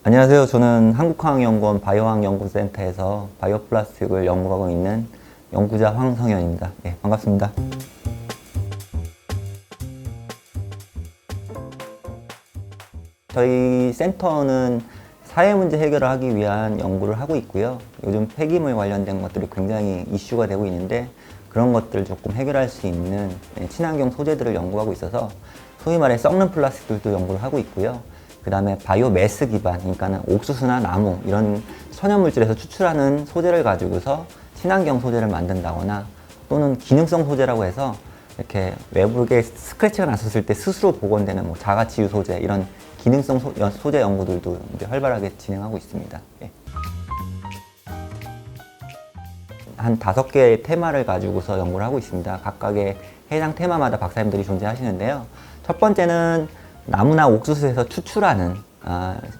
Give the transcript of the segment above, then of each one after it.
안녕하세요. 저는 한국화학연구원 바이오화학연구센터에서 바이오플라스틱을 연구하고 있는 연구자 황성현입니다. 예, 반갑습니다. 저희 센터는 사회문제 해결을 하기 위한 연구를 하고 있고요. 요즘 폐기물 관련된 것들이 굉장히 이슈가 되고 있는데 그런 것들을 조금 해결할 수 있는 친환경 소재들을 연구하고 있어서 소위 말해 썩는 플라스틱들도 연구를 하고 있고요. 그 다음에 바이오매스 기반, 그러니까는 옥수수나 나무 이런 천연물질에서 추출하는 소재를 가지고서 친환경 소재를 만든다거나 또는 기능성 소재라고 해서 이렇게 외부에 스크래치가 났었을 때 스스로 복원되는 뭐 자가치유 소재 이런 기능성 소재 연구들도 이제 활발하게 진행하고 있습니다. 예. 한 5개의 테마를 가지고서 연구를 하고 있습니다. 각각의 해당 테마마다 박사님들이 존재하시는데요. 첫 번째는 나무나 옥수수에서 추출하는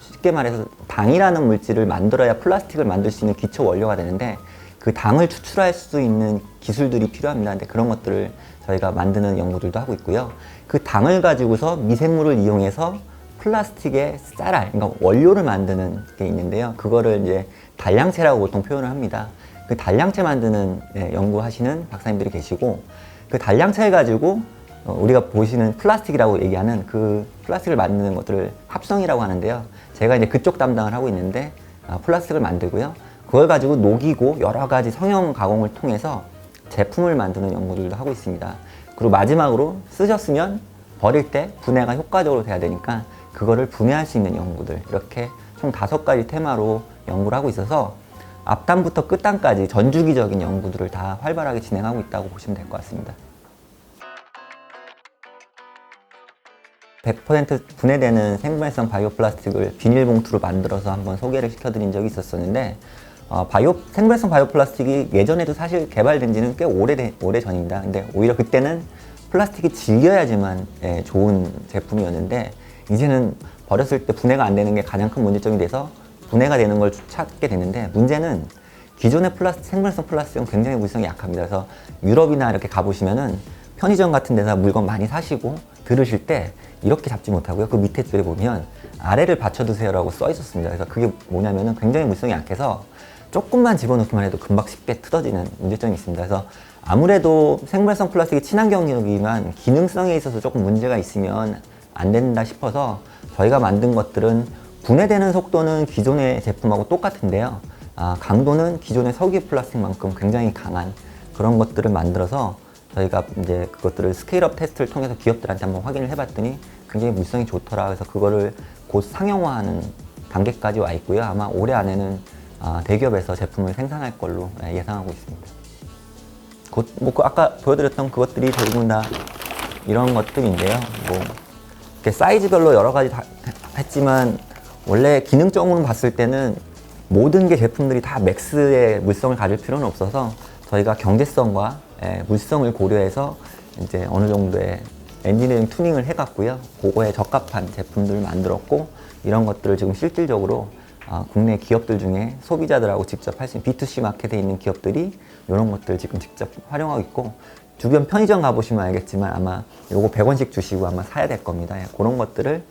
쉽게 말해서 당이라는 물질을 만들어야 플라스틱을 만들 수 있는 기초 원료가 되는데 그 당을 추출할 수 있는 기술들이 필요합니다. 근데 그런 것들을 저희가 만드는 연구들도 하고 있고요. 그 당을 가지고서 미생물을 이용해서 플라스틱의 쌀알, 그러니까 원료를 만드는 게 있는데요. 그거를 이제 단량체라고 보통 표현을 합니다. 그 단량체 만드는 연구하시는 박사님들이 계시고 그 단량체를 가지고 우리가 보시는 플라스틱이라고 얘기하는 그 플라스틱을 만드는 것들을 합성이라고 하는데요. 제가 이제 그쪽 담당을 하고 있는데 플라스틱을 만들고요. 그걸 가지고 녹이고 여러 가지 성형 가공을 통해서 제품을 만드는 연구들도 하고 있습니다. 그리고 마지막으로 쓰셨으면 버릴 때 분해가 효과적으로 돼야 되니까 그거를 분해할 수 있는 연구들, 이렇게 총 5가지 테마로 연구를 하고 있어서 앞단부터 끝단까지 전주기적인 연구들을 다 활발하게 진행하고 있다고 보시면 될 것 같습니다. 100% 분해되는 생분해성 바이오 플라스틱을 비닐봉투로 만들어서 한번 소개를 시켜드린 적이 있었었는데 생분해성 바이오 플라스틱이 예전에도 사실 개발된 지는 꽤 오래 전입니다. 근데 오히려 그때는 플라스틱이 질겨야지만 좋은 제품이었는데 이제는 버렸을 때 분해가 안 되는 게 가장 큰 문제점이 돼서 분해가 되는 걸 찾게 되는데 문제는 기존의 생분해성 플라스틱은 굉장히 물성이 약합니다. 그래서 유럽이나 이렇게 가보시면은 편의점 같은 데서 물건 많이 사시고 들으실 때 이렇게 잡지 못하고요. 그 밑에 줄에 보면 아래를 받쳐 두세요라고 써 있었습니다. 그래서 그게 뭐냐면은 굉장히 물성이 약해서 조금만 집어넣기만 해도 금방 쉽게 뜯어지는 문제점이 있습니다. 그래서 아무래도 생물성 플라스틱이 친환경이지만 기능성에 있어서 조금 문제가 있으면 안 된다 싶어서 저희가 만든 것들은 분해되는 속도는 기존의 제품하고 똑같은데요. 강도는 기존의 석유 플라스틱만큼 굉장히 강한 그런 것들을 만들어서 저희가 이제 그것들을 스케일업 테스트를 통해서 기업들한테 한번 확인을 해봤더니 굉장히 물성이 좋더라. 그래서 그거를 곧 상용화하는 단계까지 와 있고요. 아마 올해 안에는 대기업에서 제품을 생산할 걸로 예상하고 있습니다. 아까 보여드렸던 그것들이 대부분 다 이런 것들인데요. 이렇게 사이즈별로 여러 가지 다 했지만 원래 기능적으로 봤을 때는 모든 게 제품들이 다 맥스의 물성을 가질 필요는 없어서 저희가 경제성과 물성을 고려해서 이제 어느 정도의 엔지니어링 튜닝을 해갔고요. 그거에 적합한 제품들을 만들었고 이런 것들을 지금 실질적으로 국내 기업들 중에 소비자들하고 직접 할 수 있는 B2C 마켓에 있는 기업들이 이런 것들을 지금 직접 활용하고 있고 주변 편의점 가보시면 알겠지만 아마 요거 100원씩 주시고 아마 사야 될 겁니다. 그런 것들을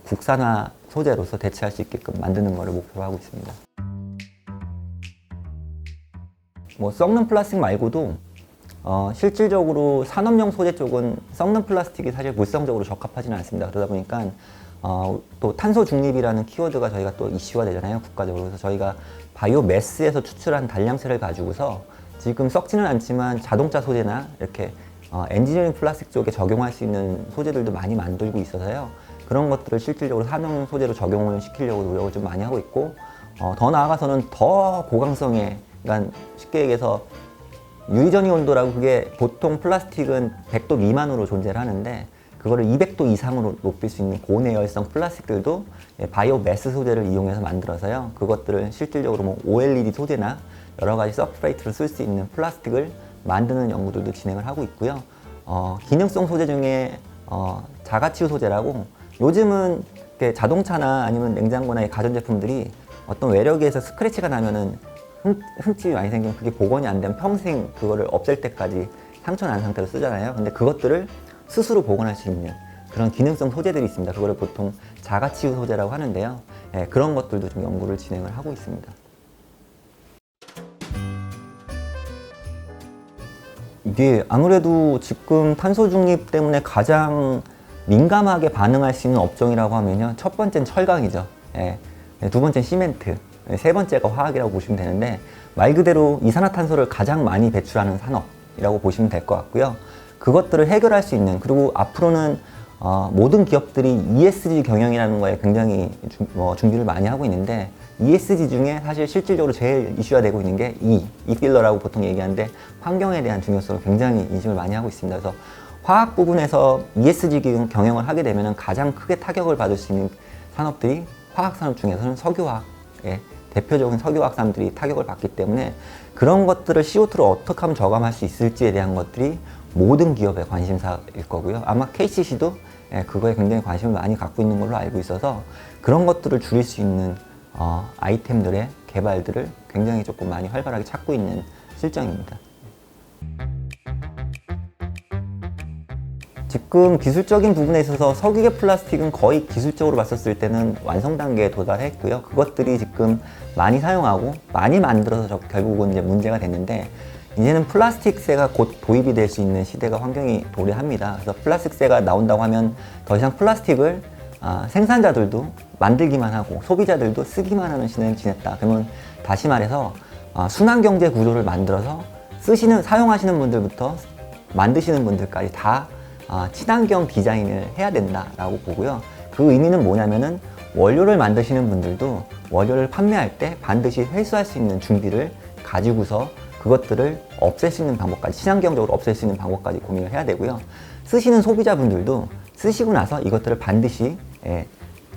국산화 소재로서 대체할 수 있게끔 만드는 것을 목표로 하고 있습니다. 썩는 플라스틱 말고도 실질적으로 산업용 소재 쪽은 썩는 플라스틱이 사실 물성적으로 적합하지는 않습니다. 그러다 보니까 또 탄소 중립이라는 키워드가 저희가 또 이슈가 되잖아요, 국가적으로. 그래서 저희가 바이오매스에서 추출한 단량체를 가지고서 지금 썩지는 않지만 자동차 소재나 이렇게 엔지니어링 플라스틱 쪽에 적용할 수 있는 소재들도 많이 만들고 있어서요. 그런 것들을 실질적으로 산업용 소재로 적용을 시키려고 노력을 좀 많이 하고 있고 더 나아가서는 더 고강성의, 그러니까 쉽게 얘기해서 유리전이 온도라고, 그게 보통 플라스틱은 100도 미만으로 존재를 하는데 그거를 200도 이상으로 높일 수 있는 고내열성 플라스틱들도 바이오매스 소재를 이용해서 만들어서요. 그것들을 실질적으로 OLED 소재나 여러 가지 서브스트레이트를 쓸 수 있는 플라스틱을 만드는 연구들도 진행을 하고 있고요. 기능성 소재 중에 자가치유 소재라고, 요즘은 자동차나 아니면 냉장고나 가전제품들이 어떤 외력에서 스크래치가 나면은 흠집이 많이 생기면 그게 복원이 안 되면 평생 그거를 없앨 때까지 상처 난 상태로 쓰잖아요. 근데 그것들을 스스로 복원할 수 있는 그런 기능성 소재들이 있습니다. 그거를 보통 자가치유 소재라고 하는데요. 예, 그런 것들도 좀 연구를 진행을 하고 있습니다. 이게 아무래도 지금 탄소 중립 때문에 가장 민감하게 반응할 수 있는 업종이라고 하면요. 첫 번째는 철강이죠. 예. 두 번째는 시멘트. 세 번째가 화학이라고 보시면 되는데 말 그대로 이산화탄소를 가장 많이 배출하는 산업이라고 보시면 될 것 같고요. 그것들을 해결할 수 있는 그리고 앞으로는 모든 기업들이 ESG 경영이라는 거에 굉장히 준비를 많이 하고 있는데 ESG 중에 사실 실질적으로 제일 이슈가 되고 있는 게 E 필러라고 보통 얘기하는데 환경에 대한 중요성을 굉장히 인식을 많이 하고 있습니다. 그래서 화학 부분에서 ESG 경영을 하게 되면 가장 크게 타격을 받을 수 있는 산업들이 화학산업 중에서는 석유화학의 대표적인 석유화학 산업들이 타격을 받기 때문에 그런 것들을 CO2를 어떻게 하면 저감할 수 있을지에 대한 것들이 모든 기업의 관심사일 거고요. 아마 KCC도 그거에 굉장히 관심을 많이 갖고 있는 걸로 알고 있어서 그런 것들을 줄일 수 있는 아이템들의 개발들을 굉장히 조금 많이 활발하게 찾고 있는 실정입니다. 지금 기술적인 부분에 있어서 석유계 플라스틱은 거의 기술적으로 봤었을 때는 완성 단계에 도달했고요. 그것들이 지금 많이 사용하고 많이 만들어서 결국은 이제 문제가 됐는데 이제는 플라스틱세가 곧 도입이 될 수 있는 시대가 환경이 도래합니다. 그래서 플라스틱세가 나온다고 하면 더 이상 플라스틱을 생산자들도 만들기만 하고 소비자들도 쓰기만 하는 시대를 지냈다. 그러면 다시 말해서 순환경제 구조를 만들어서 사용하시는 분들부터 만드시는 분들까지 다 친환경 디자인을 해야 된다라고 보고요. 그 의미는 뭐냐면은 원료를 만드시는 분들도 원료를 판매할 때 반드시 회수할 수 있는 준비를 가지고서 그것들을 없앨 수 있는 방법까지 친환경적으로 없앨 수 있는 방법까지 고민을 해야 되고요. 쓰시는 소비자분들도 쓰시고 나서 이것들을 반드시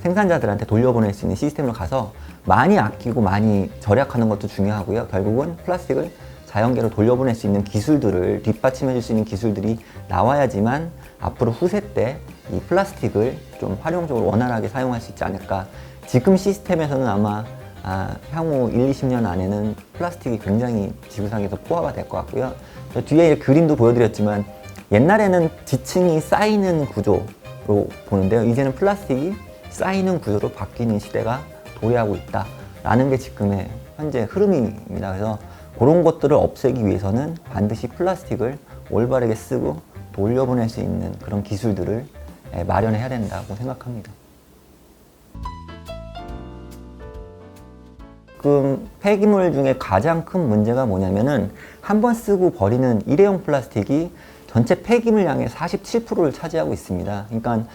생산자들한테 돌려보낼 수 있는 시스템으로 가서 많이 아끼고 많이 절약하는 것도 중요하고요. 결국은 플라스틱을 자연계로 돌려보낼 수 있는 기술들을 뒷받침해 줄 수 있는 기술들이 나와야지만 앞으로 후세 때 이 플라스틱을 좀 활용적으로 원활하게 사용할 수 있지 않을까. 지금 시스템에서는 아마 향후 1, 20년 안에는 플라스틱이 굉장히 지구상에서 포화가 될 것 같고요. 뒤에 그림도 보여드렸지만 옛날에는 지층이 쌓이는 구조로 보는데요. 이제는 플라스틱이 쌓이는 구조로 바뀌는 시대가 도래하고 있다라는 게 지금의 현재 흐름입니다. 그래서 그런 것들을 없애기 위해서는 반드시 플라스틱을 올바르게 쓰고 돌려보낼 수 있는 그런 기술들을 마련해야 된다고 생각합니다. 지금 폐기물 중에 가장 큰 문제가 뭐냐면은 한 번 쓰고 버리는 일회용 플라스틱이 전체 폐기물량의 47%를 차지하고 있습니다. 그러니까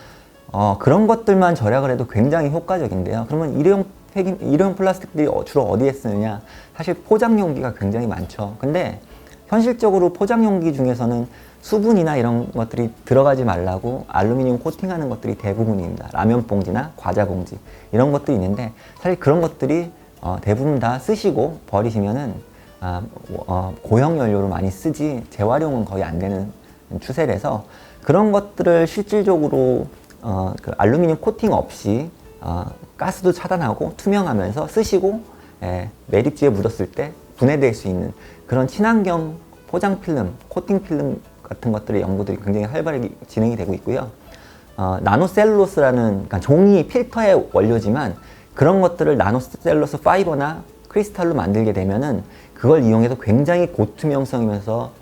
그런 것들만 절약을 해도 굉장히 효과적인데요. 그러면 일회용 플라스틱들이 주로 어디에 쓰느냐? 사실 포장 용기가 굉장히 많죠. 근데 현실적으로 포장 용기 중에서는 수분이나 이런 것들이 들어가지 말라고 알루미늄 코팅하는 것들이 대부분입니다. 라면 봉지나 과자 봉지 이런 것들이 있는데 사실 그런 것들이 대부분 다 쓰시고 버리시면은 고형 연료로 많이 쓰지 재활용은 거의 안 되는 추세라서 그런 것들을 실질적으로 그 알루미늄 코팅 없이 가스도 차단하고 투명하면서 쓰시고 매립지에 묻었을 때 분해될 수 있는 그런 친환경 포장 필름, 코팅 필름 같은 것들의 연구들이 굉장히 활발하게 진행이 되고 있고요. 나노셀룰로스라는 그러니까 종이 필터의 원료지만 그런 것들을 나노셀룰로스 파이버나 크리스탈로 만들게 되면은 그걸 이용해서 굉장히 고투명성이면서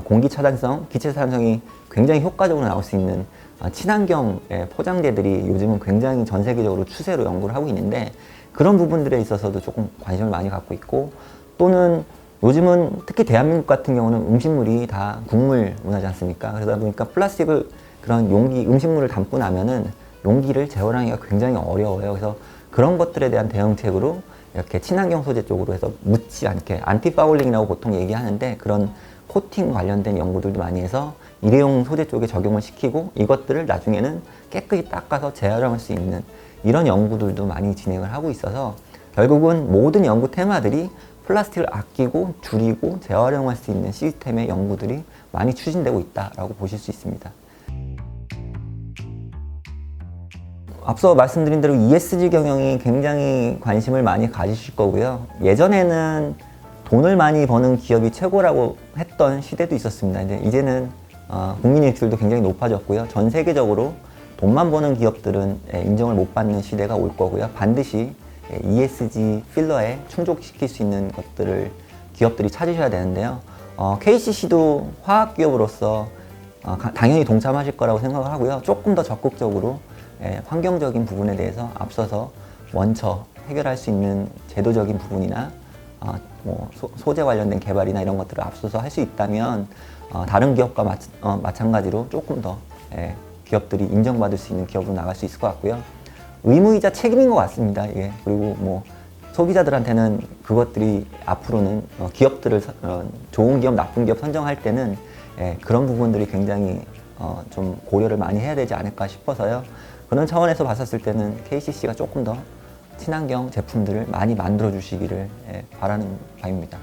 공기 차단성, 기체 차단성이 굉장히 효과적으로 나올 수 있는 친환경 포장재들이 요즘은 굉장히 전 세계적으로 추세로 연구를 하고 있는데 그런 부분들에 있어서도 조금 관심을 많이 갖고 있고 또는 요즘은 특히 대한민국 같은 경우는 음식물이 다 국물 문화지 않습니까? 그러다 보니까 플라스틱을 그런 용기, 음식물을 담고 나면은 용기를 재활용하기가 굉장히 어려워요. 그래서 그런 것들에 대한 대응책으로 이렇게 친환경 소재 쪽으로 해서 묻지 않게 안티파울링이라고 보통 얘기하는데 그런 코팅 관련된 연구들도 많이 해서 일회용 소재 쪽에 적용을 시키고 이것들을 나중에는 깨끗이 닦아서 재활용할 수 있는 이런 연구들도 많이 진행을 하고 있어서 결국은 모든 연구 테마들이 플라스틱을 아끼고 줄이고 재활용할 수 있는 시스템의 연구들이 많이 추진되고 있다고 보실 수 있습니다. 앞서 말씀드린 대로 ESG 경영이 굉장히 관심을 많이 가지실 거고요. 예전에는 돈을 많이 버는 기업이 최고라고 했던 시대도 있었습니다. 근데 이제는 국민 일출도 굉장히 높아졌고요. 전 세계적으로 돈만 버는 기업들은 인정을 못 받는 시대가 올 거고요. 반드시 ESG 필러에 충족시킬 수 있는 것들을 기업들이 찾으셔야 되는데요. KCC도 화학기업으로서 당연히 동참하실 거라고 생각을 하고요. 조금 더 적극적으로 환경적인 부분에 대해서 앞서서 먼저 해결할 수 있는 제도적인 부분이나 뭐 소재 관련된 개발이나 이런 것들을 앞서서 할 수 있다면 다른 기업과 마찬가지로 조금 더 기업들이 인정받을 수 있는 기업으로 나갈 수 있을 것 같고요. 의무이자 책임인 것 같습니다. 예. 그리고 뭐 소비자들한테는 그것들이 앞으로는 기업들을 좋은 기업, 나쁜 기업 선정할 때는 그런 부분들이 굉장히 좀 고려를 많이 해야 되지 않을까 싶어서요. 그런 차원에서 봤었을 때는 KCC가 조금 더 친환경 제품들을 많이 만들어 주시기를 바라는 바입니다.